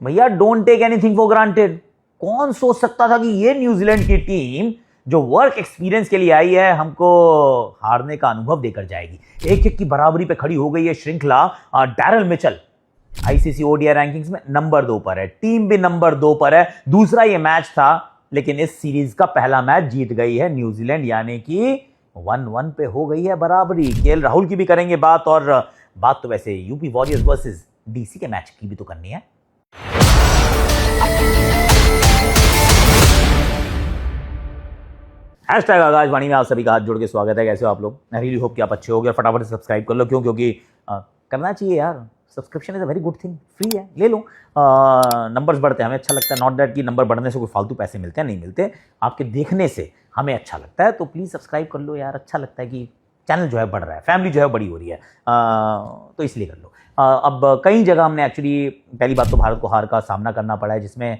भैया don't take anything for granted. कौन सोच सकता था कि ये न्यूजीलैंड की टीम जो वर्क एक्सपीरियंस के लिए आई है हमको हारने का अनुभव देकर जाएगी। एक एक की बराबरी पे खड़ी हो गई है श्रृंखला। Daryl Mitchell ICC ODI rankings में नंबर 2 पर है, टीम भी नंबर 2 पर है। दूसरा ये मैच था, लेकिन इस सीरीज का पहला मैच जीत गई है न्यूजीलैंड, यानी कि 1-1 पे हो गई है बराबरी। केएल राहुल की भी करेंगे बात, और बात तो वैसे यूपी वॉरियर्स वर्सेस डीसी के मैच की भी तो करनी है। हैशटैग आकाशवाणी में आप सभी का हाथ जोड़ के स्वागत है। कैसे हो आप लोग? आई रियली होप कि आप अच्छे हो गए। फटाफट से सब्सक्राइब कर लो, क्योंकि करना चाहिए यार। Subscription is a very good thing, free है, ले लो। नंबर्स बढ़ते हैं, हमें अच्छा लगता है। नॉट दैट कि नंबर बढ़ने से कोई फालतू पैसे मिलते हैं, नहीं मिलते। आपके देखने से हमें अच्छा लगता है, तो प्लीज़ सब्सक्राइब कर लो यार। अच्छा लगता है कि चैनल जो है बढ़ रहा है, फैमिली जो है बड़ी हो रही है, तो इसलिए कर लो। अब कई जगह हमने एक्चुअली, पहली बात तो भारत को हार का सामना करना पड़ा है, जिसमें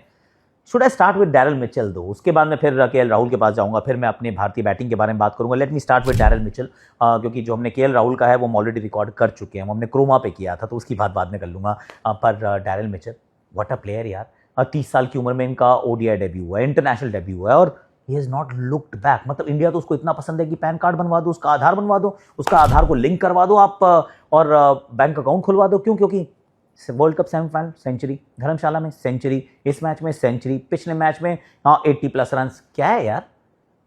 should I start with Daryl Mitchell दो, उसके बाद मैं फिर केएल राहुल के पास जाऊंगा, फिर मैं अपने भारतीय बैटिंग के बारे में बात करूंगा। Let me start with Daryl Mitchell, क्योंकि जो हमने केएल राहुल का है वो हम ऑलरेडी रिकॉर्ड कर चुके हैं, हमने क्रोमा पे किया था, तो उसकी बात बाद में कर लूंगा। पर Daryl Mitchell what a player यार। 30 साल की उम्र में इनका ओडीआई डेब्यू हुआ है, इंटरनेशनल डेब्यू हुआ है, और he has not looked back. मतलब इंडिया तो उसको इतना पसंद है कि पैन कार्ड बनवा दो, उसका आधार बनवा दो, उसका आधार को लिंक करवा दो आप, और बैंक अकाउंट खुलवा दो। क्यों? क्योंकि वर्ल्ड कप सेमीफाइनल सेंचुरी, धर्मशाला में सेंचुरी, इस मैच में सेंचुरी, पिछले मैच में 80+ रन। क्या है यार,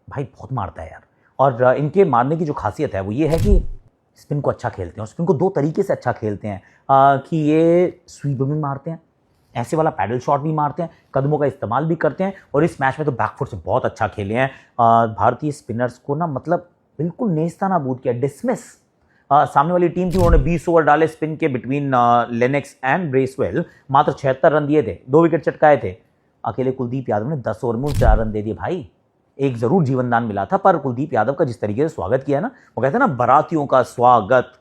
भाई बहुत मारता है यार। और इनके मारने की जो खासियत है वो ये है कि स्पिन को अच्छा खेलते हैं, और स्पिन को दो तरीके से अच्छा खेलते हैं, कि ये स्वीप भी मारते हैं, ऐसे वाला पैडल शॉट भी मारते हैं, कदमों का इस्तेमाल भी करते हैं, और इस मैच में तो बैकफुट से बहुत अच्छा खेले हैं। भारतीय स्पिनर्स को ना, मतलब बिल्कुल नेस्ता नाबूद किया, डिसमिस। सामने वाली टीम थी, उन्होंने 20 ओवर डाले स्पिन के बिटवीन लेनेक्स एंड ब्रेसवेल, मात्र 76 रन दिए थे, 2 विकेट चटकाए थे। अकेले कुलदीप यादव ने 10 ओवर में 4 रन दे दिए। भाई एक जरूर जीवनदान मिला था, पर कुलदीप यादव का जिस तरीके से स्वागत किया है ना, वो कहते हैं ना, बारातियों का स्वागत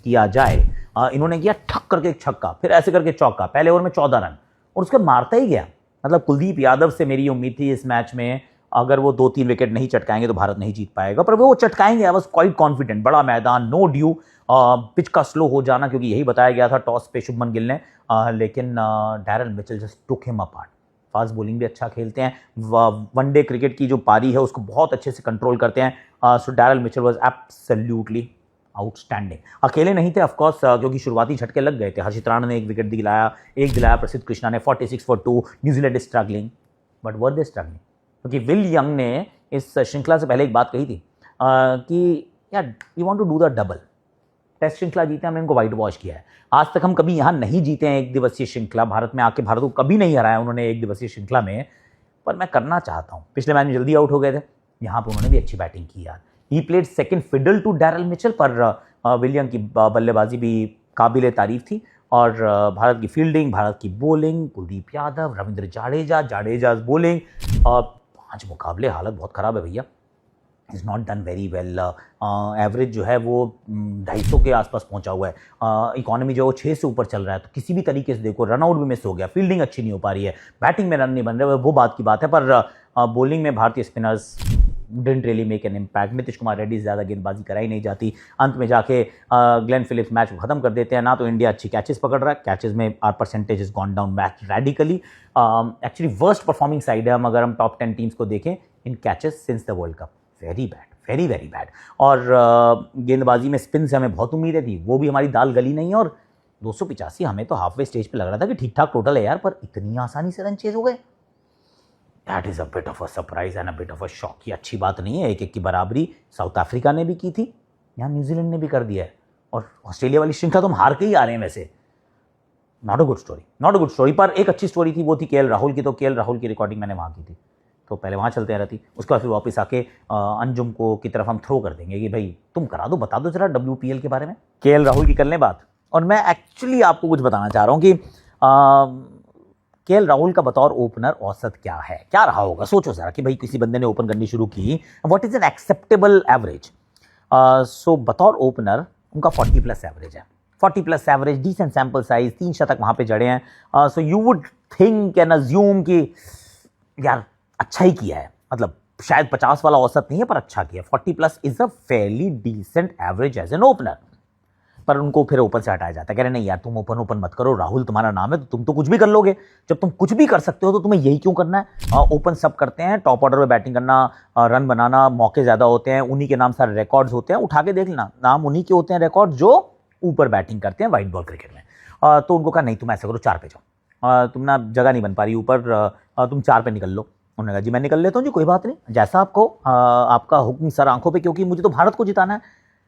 किया जाए। इन्होंने किया ठक करके एक छक्का, फिर ऐसे करके चौका, पहले ओवर में 14 रन, और उसके मारता ही गया। मतलब कुलदीप यादव से मेरी उम्मीद थी इस मैच में अगर वो 2-3 विकेट नहीं चटकाएंगे तो भारत नहीं जीत पाएगा, पर वो चटकाएंगे। I was quite confident. बड़ा मैदान, नो ड्यू, पिच का स्लो हो जाना, क्योंकि यही बताया गया था टॉस पे शुभमन गिल ने, लेकिन Daryl Mitchell just took him apart. Fast bowling भी अच्छा खेलते हैं, वनडे क्रिकेट की जो पारी है उसको बहुत अच्छे से कंट्रोल करते हैं। So Daryl Mitchell was absolutely outstanding. अकेले नहीं थे ऑफकोर्स, क्योंकि शुरुआती झटके लग गए थे। हर्षित राणा ने एक विकेट दिलाया, प्रसिद्ध कृष्णा ने 46 for 2। New Zealand is struggling, but were they struggling? क्योंकि विल यंग ने इस श्रृंखला से पहले एक बात कही थी, कि यार we want to do the double. Test श्रृंखला जीते, हमने इनको वाइट वॉश किया है। आज तक हम कभी यहाँ नहीं जीते हैं एक दिवसीय श्रृंखला, भारत में आके भारत को कभी नहीं हराया उन्होंने एक दिवसीय श्रृंखला में, पर मैं करना चाहता हूँ। पिछले मैच में जल्दी आउट हो गए थे, यहाँ पर उन्होंने भी अच्छी बैटिंग की यार। He played second fiddle to Daryl Mitchell, पर विल यंग की बल्लेबाजी भी काबिल तारीफ थी, और भारत की फील्डिंग, भारत की बॉलिंग, कुलदीप यादव, रविंद्र जाडेजा बॉलिंग, 5 मुकाबले, हालत बहुत ख़राब है भैया। Is not done very well. Average जो है वो 250 के आसपास पहुंचा हुआ है। इकोनॉमी जो है वो 6 से ऊपर चल रहा है, तो किसी भी तरीके से देखो, रनआउट भी मिस हो गया, फील्डिंग अच्छी नहीं हो पा रही है, बैटिंग में रन नहीं बन रहे, वो बात की बात है। पर बॉलिंग में भारतीय spinners didn't really make an impact. Nitish Kumar Reddy से ज़्यादा गेंदबाजी कराई नहीं जाती। अंत में जाके ग्लेन फिलिप्स मैच को ख़त्म कर देते हैं। ना तो इंडिया अच्छी कैचेस पकड़ रहा है, कैचेस में are percentage is gone down match radically. Actually worst performing side है अगर हम टॉप 10 टीम्स को देखें in catches since the world cup. Very bad, very very bad. और गेंदबाजी में स्पिन से हमें बहुत उम्मीदें थी, वो भी हमारी दाल गली नहीं। और 285 हमें तो हाफवे स्टेज पे लग रहा था कि ठीक ठाक टोटल है यार, पर इतनी आसानी से रन चेज हो गए। That is a bit of a surprise and a bit of a shock. ये अच्छी बात नहीं है। 1-1 की बराबरी साउथ अफ्रीका ने भी की थी, यहाँ न्यूजीलैंड ने भी कर दिया है, और ऑस्ट्रेलिया वाली श्रृंखला तो हम हार के ही आ रहे हैं वैसे। Not a good story, not a good story. पर एक अच्छी स्टोरी थी, वो थी केएल राहुल की। तो केएल राहुल की रिकॉर्डिंग मैंने वहाँ की थी, तो पहले वहाँ चलते रहती, उसके बाद फिर वापस आके अंजुम को की तरफ हम थ्रो कर देंगे कि भाई तुम करा दो, बता दो जरा WPL के बारे में। केएल राहुल की कर लें बात। और मैं एक्चुअली आपको कुछ बताना चाह रहा हूँ कि केएल राहुल का बतौर ओपनर औसत क्या है, क्या रहा होगा। सोचो जरा कि भाई किसी बंदे ने ओपन करनी शुरू की, what is an acceptable average. So बतौर ओपनर उनका 40+ एवरेज है, 40+ एवरेज, डिसेंट सैंपल साइज, 3 शतक वहाँ पे जड़े हैं। So you would think and assume कि यार अच्छा ही किया है, मतलब शायद 50 वाला औसत नहीं है पर अच्छा किया। 40+ is a fairly decent average as an opener. पर उनको फिर ओपन से हटाया जाता है, कह रहे नहीं यार तुम ओपन ओपन मत करो, राहुल तुम्हारा नाम है तो तुम तो कुछ भी कर लोगे, जब तुम कुछ भी कर सकते हो तो तुम्हें यही क्यों करना है। ओपन सब करते हैं, टॉप ऑर्डर में बैटिंग करना, रन बनाना, मौके ज्यादा होते हैं, उन्हीं के नाम सारे रिकॉर्ड्स होते हैं, उठा के देख लेना, नाम उन्हीं के होते हैं रिकॉर्ड जो ऊपर बैटिंग करते हैं व्हाइट बॉल क्रिकेट में। तो उनको कहा नहीं तुम ऐसा करो 4 पे जाओ, तुम ना जगह नहीं बन पा रही ऊपर, तुम 4 पे निकल लो। उन्होंने कहा जी मैं निकल लेता हूँ जी, कोई बात नहीं, जैसा आपको, आपका हुक्म सर आंखों पे, क्योंकि मुझे तो भारत को जिताना है।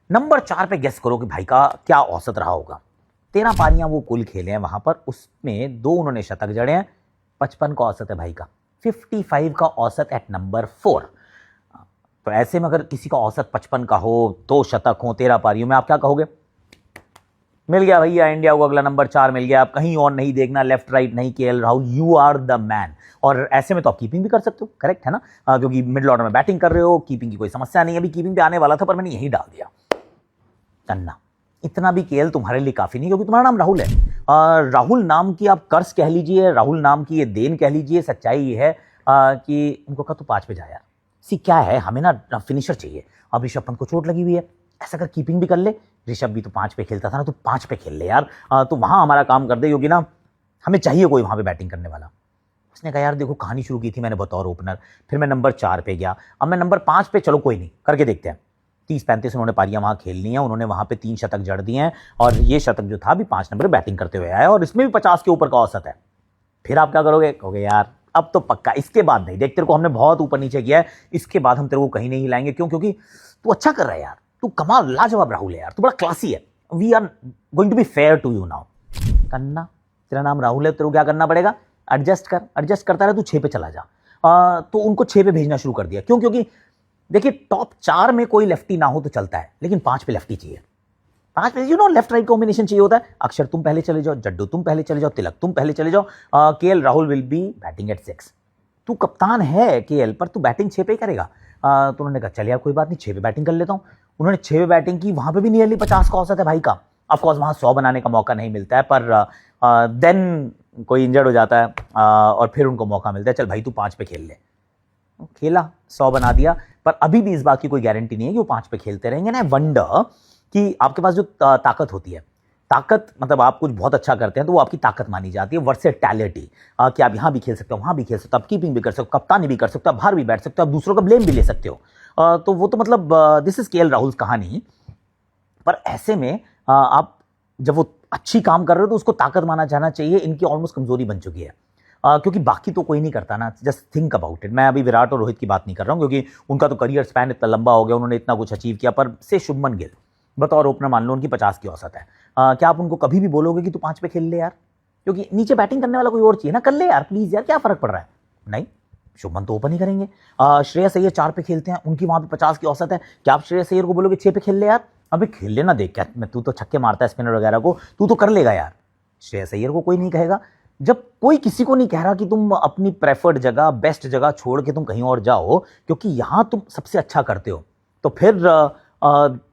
नंबर 4 पे गेस करो कि भाई का क्या औसत रहा होगा। 13 पारियां वो कुल खेले हैं वहां पर, उसमें 2 उन्होंने शतक जड़े हैं, 55 का औसत है भाई का, 55 का औसत एट नंबर 4। तो ऐसे में अगर किसी का औसत 55 का हो, 2 शतक हो 13 पारियों में, आप क्या कहोगे, मिल गया भैया, इंडिया को अगला नंबर 4 मिल गया, आप कहीं और नहीं देखना, लेफ्ट राइट नहीं, KL Rahul you are the man. और ऐसे में तो आप कीपिंग भी कर सकते हो, करेक्ट है ना, क्योंकि मिडिल ऑर्डर में बैटिंग कर रहे हो, कीपिंग की कोई समस्या नहीं। अभी कीपिंग पे आने वाला था पर मैंने यही डाल दिया। तन्ना इतना भी केएल तुम्हारे लिए काफी नहीं, क्योंकि तुम्हारा नाम राहुल है। राहुल नाम की आप कर्ज कह लीजिए, राहुल नाम की ये देन कह लीजिए, सच्चाई ये है कि उनको कहा तू 5 पे जा यार। सी क्या है, हमें ना फिनिशर चाहिए, अब ऋषभ पंत को चोट लगी हुई है, ऐसा कर कीपिंग भी कर ले, ऋषभ भी तो 5 पे खेलता था ना, तो 5 पे खेल ले यार, तो वहां हमारा काम कर दे, क्योंकि ना हमें चाहिए कोई वहां पे बैटिंग करने वाला। उसने कहा यार देखो कहानी शुरू की थी मैंने बतौर ओपनर, फिर मैं नंबर 4 पे गया, अब मैं नंबर 5 पे, चलो कोई नहीं करके देखते हैं। 30-35 उन्होंने पारियां वहां खेल ली हैं, उन्होंने वहां पे 3 शतक जड़ दिए हैं, और ये शतक जो था भी 5 नंबर बैटिंग करते हुए आया, और इसमें भी 50 के ऊपर का औसत है। फिर आप क्या करोगे, कहोगे यार अब तो पक्का, इसके बाद नहीं, देख तेरे को हमने बहुत ऊपर नीचे किया है, इसके बाद हम तेरे को कहीं नहीं लाएंगे। क्यों, क्योंकि तू अच्छा कर रहा है यार, तू कमाल लाजवाब राहुल है यार, तू बड़ा क्लासी है, we are going to be fair to you now. करना, तेरा नाम राहुल है, तेरे को क्या करना पड़ेगा, एडजस्ट कर, एडजस्ट करता रहे, तू 6 पे चला जा। तो उनको 6 पे भेजना शुरू कर दिया। क्यों, क्योंकि देखिए टॉप 4 में कोई लेफ्टी ना हो तो चलता है, लेकिन 5 पे लेफ्टी चाहिए, 5 पे you know left right combination चाहिए होता है। अक्षर तुम पहले चले जाओ, जड्डू तुम पहले चले जाओ, तिलक तुम पहले चले जाओ, KL Rahul will be batting at 6। तू कप्तान है केएल, पर तू बैटिंग 6 पे ही करेगा। तो उन्होंने कहा चल यार कोई बात नहीं, 6 पे बैटिंग कर लेता हूं। उन्होंने 6 पे बैटिंग की, वहां पे भी नियरली 50 का औसत है भाई का। ऑफकोर्स वहां 100 बनाने का मौका नहीं मिलता है, पर देन कोई इंजर्ड हो जाता है, और फिर उनको मौका मिलता है, चल भाई तू 5 पे खेल ले। खेला, 100 बना दिया, पर अभी भी इस बात की कोई गारंटी नहीं है कि वो 5 पे खेलते रहेंगे ना। वंडर कि आपके पास जो ताकत होती है, ताकत मतलब आप कुछ बहुत अच्छा करते हैं तो वो आपकी ताकत मानी जाती है, वर्सेटैलिटी, कि आप यहाँ भी खेल सकते हो, वहाँ भी खेल सकते हो, आप कीपिंग भी कर सकते हो, कप्तानी भी कर सकते हो, आप बाहर भी बैठ सकते हो, आप दूसरों का ब्लेम भी ले सकते हो। तो वो तो मतलब दिस इज केएल राहुल कहानी। पर ऐसे में आप जब वो अच्छी काम कर रहे हो तो उसको ताकत माना जाना चाहिए, इनकी ऑलमोस्ट कमजोरी बन चुकी है। क्योंकि बाकी तो कोई नहीं करता ना, जस्ट थिंक अबाउट इट। मैं अभी विराट और रोहित की बात नहीं कर रहा हूँ, क्योंकि उनका तो करियर स्पैन इतना लंबा हो गया, उन्होंने इतना कुछ अचीव किया, पर से शुभमन गिल बतौर ओपनर मान लो उनकी 50 की औसत है। क्या आप उनको कभी भी बोलोगे कि तू 5 पे खेल ले यार, क्योंकि नीचे बैटिंग करने वाला कोई और चाहिए ना, कर ले यार प्लीज यार, क्या फर्क पड़ रहा है। नहीं, शुभमन तो ओपन ही करेंगे। श्रेयस अय्यर 4 पे खेलते हैं, उनकी वहां पे 50 की औसत है, क्या आप श्रेयस अय्यर को बोलोगे 6 पे खेल ले यार, अबे खेल लेना, देख क्या मैं, तू तो छक्के मारता है स्पिनर वगैरह को, तू तो कर लेगा यार। श्रेयस अय्यर को कोई नहीं कहेगा। जब कोई किसी को नहीं कह रहा कि तुम अपनी प्रेफर्ड जगह, बेस्ट जगह छोड़ के तुम कहीं और जाओ, क्योंकि यहां तुम सबसे अच्छा करते हो, तो फिर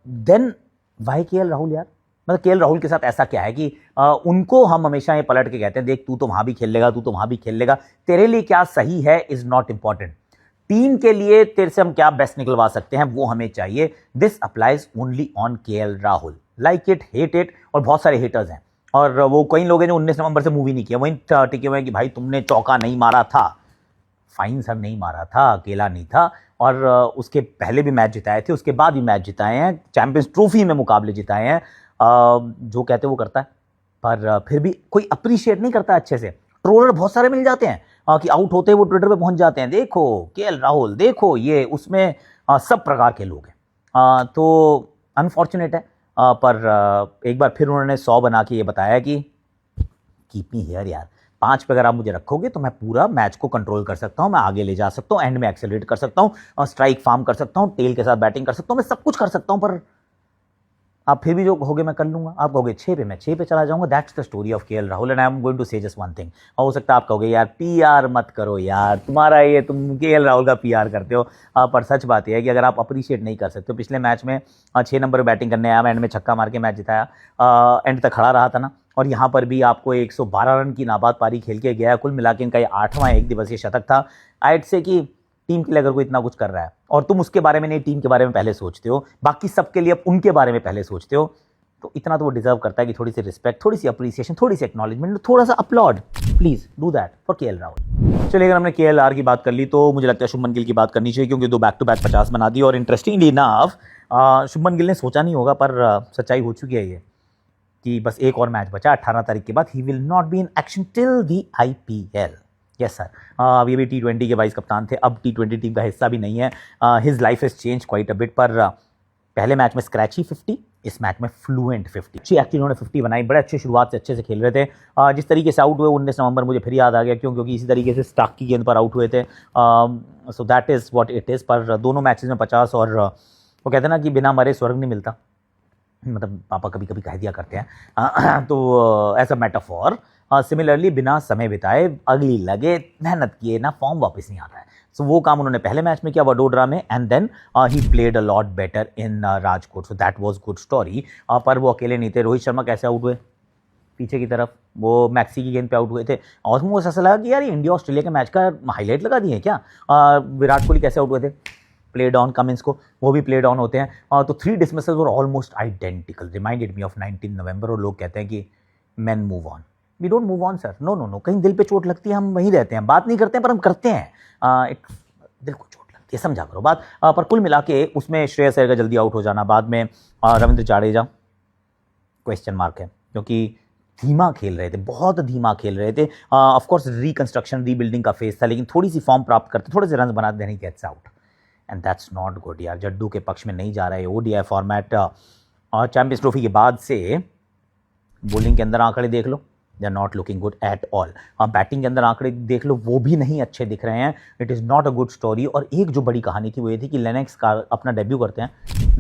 देन वाई केएल राहुल यार। मतलब केएल राहुल के साथ ऐसा क्या है कि उनको हम हमेशा ये पलट के कहते हैं, देख तू तो वहां भी खेल लेगा, तू तो वहां भी खेल लेगा, तेरे लिए क्या सही है इज नॉट इंपॉर्टेंट, टीम के लिए तेरे से हम क्या बेस्ट निकलवा सकते हैं वो हमें चाहिए। This applies only on KL Rahul, like it hate it. और बहुत सारे हेटर्स हैं, और वो कई लोग हैं जो 19 नवंबर से मूवी नहीं किया, वहीं टिके हुए हैं कि भाई तुमने चौका नहीं मारा था। फाइन सर नहीं मारा था, अकेला नहीं था, और उसके पहले भी मैच जिताए थे, उसके बाद भी मैच जिताए हैं, चैंपियंस ट्रॉफी में मुकाबले जिताए हैं। जो कहते वो करता है, पर फिर भी कोई अप्रिशिएट नहीं करता अच्छे से। ट्रोलर बहुत सारे मिल जाते हैं कि आउट होते वो ट्विटर पे पहुंच जाते हैं, देखो केएल राहुल, देखो ये उसमें, सब प्रकार के लोग हैं। तो अनफॉर्चुनेट है, पर एक बार फिर उन्होंने 100 बना के ये बताया कि कीप मी हियर यार, 5 पे अगर आप मुझे रखोगे तो मैं पूरा मैच को कंट्रोल कर सकता हूं, मैं आगे ले जा सकता हूं, एंड में एक्सेलरेट कर सकता हूं, स्ट्राइक फार्म कर सकता हूं, टेल के साथ बैटिंग कर सकता हूं, मैं सब कुछ कर सकता हूं, पर आप फिर भी जो कहोगे मैं कर लूंगा। आप कहोगे 6 पे, मैं 6 पे चला जाऊंगा। That's the story of KL Rahul, and I am going to say just one thing. हो सकता है आप कहोगे यार पीआर मत करो यार, तुम्हारा ये, तुम केएल राहुल का पीआर करते हो, पर सच बात यह है कि अगर आप अप्रिशिएट नहीं कर सकते हो, पिछले मैच में 6 नंबर बैटिंग करने आया, एंड में छक्का मार के मैच जिताया, एंड तक खड़ा रहा था ना, और यहाँ पर भी आपको 112 रन की नाबाद पारी खेल के गया, कुल मिला के इनका ये 8वां एक दिवसीय शतक था। आइड से कि टीम के लिए अगर कोई इतना कुछ कर रहा है और तुम उसके बारे में नहीं, टीम के बारे में पहले सोचते हो, बाकी सबके लिए अब उनके बारे में पहले सोचते हो, तो इतना तो वो डिजर्व करता है कि थोड़ी सी रिस्पेक्ट, थोड़ी सी अप्रिसिएशन, थोड़ी सी एक्नॉलेजमेंट, थोड़ा सा applaud, please do that for KL Rahul. चलिए, अगर हमने केएलआर की बात कर ली तो मुझे लगता है शुभमन गिल की बात करनी चाहिए, क्योंकि 2 बैक टू बैक 50 बना दी। और इंटरेस्टिंगली इनफ शुभमन गिल ने सोचा नहीं होगा, पर सच्चाई हो चुकी है ये कि बस एक और मैच बचा 18 तारीख के बाद। He will not be in action till the IPL। Yes sir, ये भी T20 के वाइस कप्तान थे, अब T20 टीम का हिस्सा भी नहीं है। His life has change quite a bit, पर पहले मैच में स्क्रैची 50, इस मैच में फ्लुएंट 50। अच्छी एक्चुअली उन्होंने 50 बनाई, बड़े अच्छे शुरुआत से अच्छे से खेल रहे थे। जिस तरीके से आउट हुए 19 नवंबर, मुझे फिर याद आ गया, क्योंकि इसी तरीके से स्टार्क की गेंद पर आउट हुए थे। So that is what it is. पर दोनों मैचेस में 50, और वो कहते हैं ना कि बिना मरे स्वर्ग नहीं मिलता, मतलब पापा कभी कभी कह दिया करते हैं। तो एज अ मेटाफॉर, सिमिलरली बिना समय बिताए, अगली लगे, मेहनत किए ना, फॉर्म वापस नहीं आता है। सो वो काम उन्होंने पहले मैच में किया वडोदरा में, and then he played a lot better in Rajkot. So that was good story. पर वो अकेले नहीं थे। रोहित शर्मा कैसे आउट हुए पीछे की तरफ, वो मैक्सी की गेंद पे आउट हुए थे, और मुझे ऐसा लगा कि यार ये इंडिया ऑस्ट्रेलिया के मैच का हाईलाइट लगा दिए क्या। विराट कोहली कैसे आउट हुए थे, प्लेड ऑन कमिंस को, वो भी प्लेड ऑन होते हैं। तो 3 dismissals were almost identical, reminded me of 19 November. और लोग कहते हैं कि man move on, we don't move on sir, no no no. कहीं दिल पे चोट लगती है, हम वहीं रहते हैं, बात नहीं करते हैं पर हम करते हैं। एक दिल को चोट लगती है, समझा करो बात। पर कुल मिला के उसमें श्रेयस अय्यर का जल्दी आउट हो जाना, बाद में रविंद्र जाडेजा क्वेश्चन मार्क है, क्योंकि धीमा खेल रहे थे, बहुत धीमा खेल रहे थे। ऑफ कोर्स रिकंस्ट्रक्शन, रीबिल्डिंग का फेज था, लेकिन थोड़ी सी फॉर्म प्राप्त करते, थोड़े से रन बना देने, gets out, and that's not good यार। जड्डू के पक्ष में नहीं जा रहा है ODI फॉर्मेट। चैंपियंस ट्रॉफी के बाद से बॉलिंग के अंदर आंकड़े देख लो, they are not looking good at all. Batting के अंदर आंकड़े देख लो, वो भी नहीं अच्छे दिख रहे हैं। It is not a good story. और एक जो बड़ी कहानी थी वो ये थी कि लेनेक्स का अपना डेब्यू करते हैं,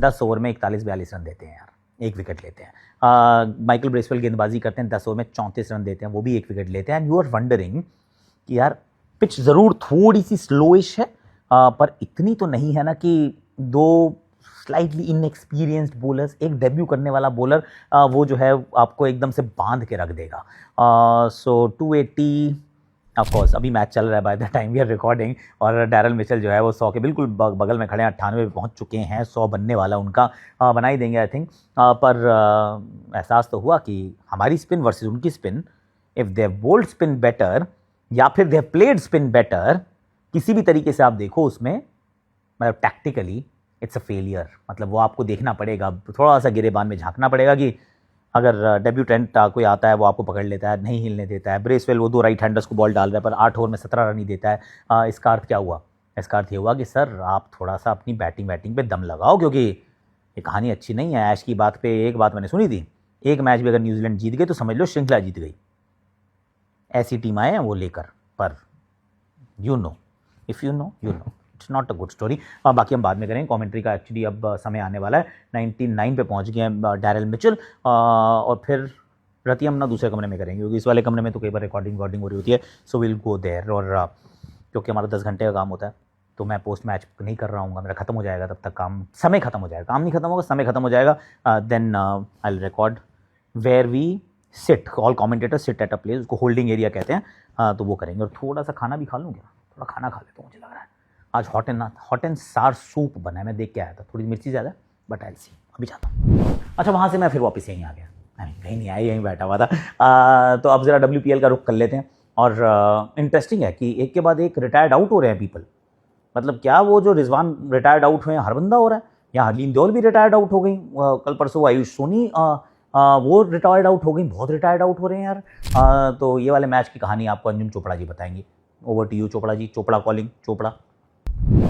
10 ओवर में 41-42 रन देते हैं यार, 1 विकेट लेते हैं। माइकल ब्रेसवेल गेंदबाजी करते हैं, 10 ओवर में 34 रन देते हैं, वो भी 1 विकेट लेते हैं। एंड यू आर वंडरिंग कि यार पिच ज़रूर थोड़ी सी स्लोइश है, पर इतनी तो नहीं है ना कि 2 स्लाइटली इनएक्सपीरियंस्ड बॉलर्स, एक डेब्यू करने वाला बॉलर, वो जो है आपको एकदम से बांध के रख देगा। सो 280, ऑफ कोर्स अभी मैच चल रहा है by the time we are recording, और डैरल मिचेल जो है वो 100 के बिल्कुल बगल में खड़े हैं, 98 पे पहुंच चुके हैं, 100 बनने वाला उनका, बना ही देंगे आई थिंक। पर एहसास तो हुआ कि हमारी स्पिन वर्सेस उनकी spin, if they have bowled spin better या फिर they have played spin better, किसी भी तरीके से आप देखो उसमें, मतलब टैक्टिकली इट्स अ फेलियर। मतलब वो आपको देखना पड़ेगा, थोड़ा सा गिरेबान में झांकना पड़ेगा कि अगर डेब्यूटेंट कोई आता है वो आपको पकड़ लेता है, नहीं हिलने देता है। ब्रेसवेल वो 2 राइट हैंडर्स को बॉल डाल रहा है, पर 8 ओवर में 17 रन ही देता है। इसका अर्थ क्या हुआ? इसका अर्थ ये हुआ कि सर आप थोड़ा सा अपनी बैटिंग पे दम लगाओ, क्योंकि ये कहानी अच्छी नहीं है। ऐश की बात पे एक बात मैंने सुनी थी, एक मैच भी अगर न्यूजीलैंड जीत गई तो समझ लो श्रृंखला जीत गई। ऐसी टीम आए हैं वो लेकर, पर you know, if you know you know, it's not a good story. बाकी हम बाद में करेंगे कमेंट्री का, एक्चुअली अब समय आने वाला है। 99 पे पहुंच गए हैं डैरल मिचेल, और फिर रति हम ना दूसरे कमरे में करेंगे, क्योंकि इस वाले कमरे में तो कई बार रिकॉर्डिंग हो रही होती है। So will go there. और क्योंकि हमारा 10 घंटे का काम होता है, तो मैं पोस्ट मैच नहीं कर रहा हूँ, मेरा खत्म हो जाएगा तब तक काम, समय खत्म हो जाएगा, काम नहीं खत्म होगा, समय खत्म हो जाएगा। Then I will record where we sit, all commentator sit at a place, उसको होल्डिंग एरिया कहते हैं। तो वो करेंगे, और थोड़ा सा खाना भी खा लूँ क्या, थोड़ा खाना खा लेता हूँ, मुझे लग रहा है आज हॉट एंड सार सूप बना है, मैं देख के आया था, थोड़ी मिर्ची ज़्यादा, बट आई सी, अभी जाता हूँ। अच्छा, वहाँ से मैं फिर वापस यहीं आ गया, कहीं नहीं आया, यहीं बैठा हुआ था। तो अब ज़रा WPL का रुख कर लेते हैं। और इंटरेस्टिंग है कि एक के बाद एक रिटायर्ड आउट हो रहे हैं पीपल। मतलब क्या वो जो रिजवान रिटायर्ड आउट हुए हैं, हर बंदा हो रहा है, या हरलीन देओल भी रिटायर्ड आउट हो गई, कल परसों आयुष सोनी वो रिटायर्ड आउट हो गई, बहुत रिटायर्ड आउट हो रहे हैं यार। तो ये वाले मैच की कहानी आपको अंजुम चोपड़ा जी बताएंगी। Over to you Chopra ji, Chopra calling, Chopra.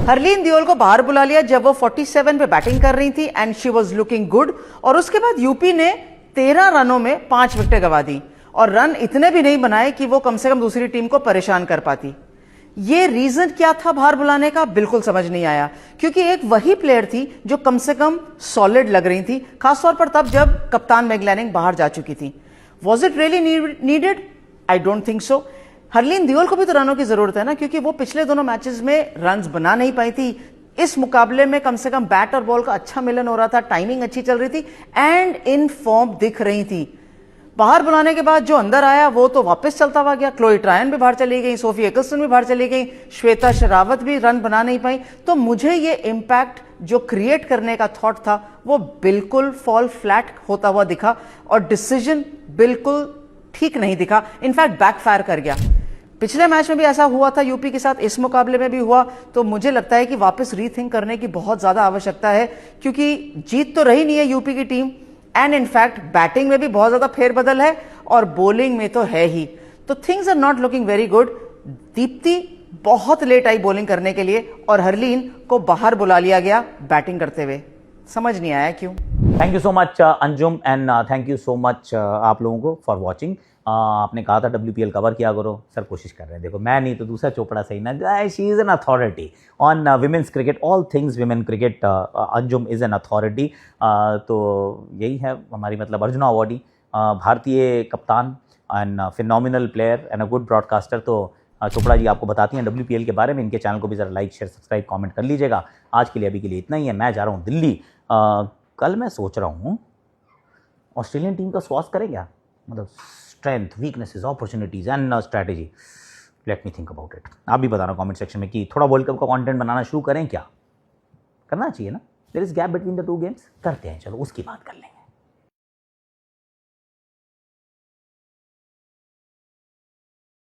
Harleen Deol को बाहर बुला लिया जब वो 47 पे बैटिंग कर रही थी and she was looking good, और उसके बाद यूपी ने 13 रनों में 5 विकेटें गंवा दी, और रन इतने भी नहीं बनाए कि वो कम से कम दूसरी टीम को परेशान कर पाती। ये रीजन क्या था बाहर बुलाने का, बिल्कुल समझ नहीं आया, क्योंकि एक वही प्लेयर थी जो कम से कम सॉलिड लग रही थी, खासतौर पर तब जब कप्तान मैग लैनिंग बाहर जा चुकी थी। Was it really needed? I don't think so. Harleen Deol को भी तो रनों की जरूरत है ना, क्योंकि वो पिछले दोनों मैचेस में रन्स बना नहीं पाई थी। इस मुकाबले में कम से कम बैट और बॉल का अच्छा मिलन हो रहा था, टाइमिंग अच्छी चल रही थी एंड इन फॉर्म दिख रही थी। बाहर बुलाने के बाद जो अंदर आया वो तो वापस चलता हुआ गया। क्लोई ट्रायन भी बाहर चली गई, सोफी एकिलसन भी बाहर चली गई, श्वेता शेरावत भी रन बना नहीं पाई। तो मुझे ये इम्पैक्ट जो क्रिएट करने का थॉट था वो बिल्कुल फॉल फ्लैट होता हुआ दिखा और डिसीजन बिल्कुल ठीक नहीं दिखा, इनफैक्ट बैकफायर कर गया। पिछले मैच में भी ऐसा हुआ था यूपी के साथ, इस मुकाबले में भी हुआ। तो मुझे लगता है कि वापस रीथिंक करने की बहुत ज्यादा आवश्यकता है, क्योंकि जीत तो रही नहीं है यूपी की टीम, एंड इनफैक्ट बैटिंग में भी बहुत ज्यादा फेरबदल है और बॉलिंग में तो है ही। तो things are not looking very good. Deepti बहुत लेट आई बॉलिंग करने के लिए और हरलीन को बाहर बुला लिया गया बैटिंग करते हुए, समझ नहीं आया क्यों। Thank you so much Anjum, and thank you so much आप लोगों को फॉर वॉचिंग। आपने कहा था WPL कवर किया करो, सर कोशिश कर रहे हैं। देखो मैं नहीं तो दूसरा चोपड़ा सही ना, she is an authority on women's cricket, all things women cricket. Anjum is an authority. तो यही है हमारी मतलब अर्जुना अवार्डी, भारतीय कप्तान and phenomenal player and a good broadcaster. तो चोपड़ा जी आपको बताती हैं WPL के बारे में। इनके चैनल को भी ज़रा लाइक शेयर सब्सक्राइब कमेंट कर लीजिएगा। आज के लिए अभी के लिए इतना ही है, मैं जा रहा हूँ दिल्ली। कल मैं सोच रहा हूँ ऑस्ट्रेलियन टीम का स्वास्थ्य करें क्या, मतलब strength, weaknesses, opportunities and strategy. Let me think about it. आप भी बताना कमेंट सेक्शन में कि थोड़ा वर्ल्ड कप का कंटेंट बनाना शुरू करें क्या, करना चाहिए ना। There is gap between the two games, करते हैं, चलो उसकी बात कर लेंगे।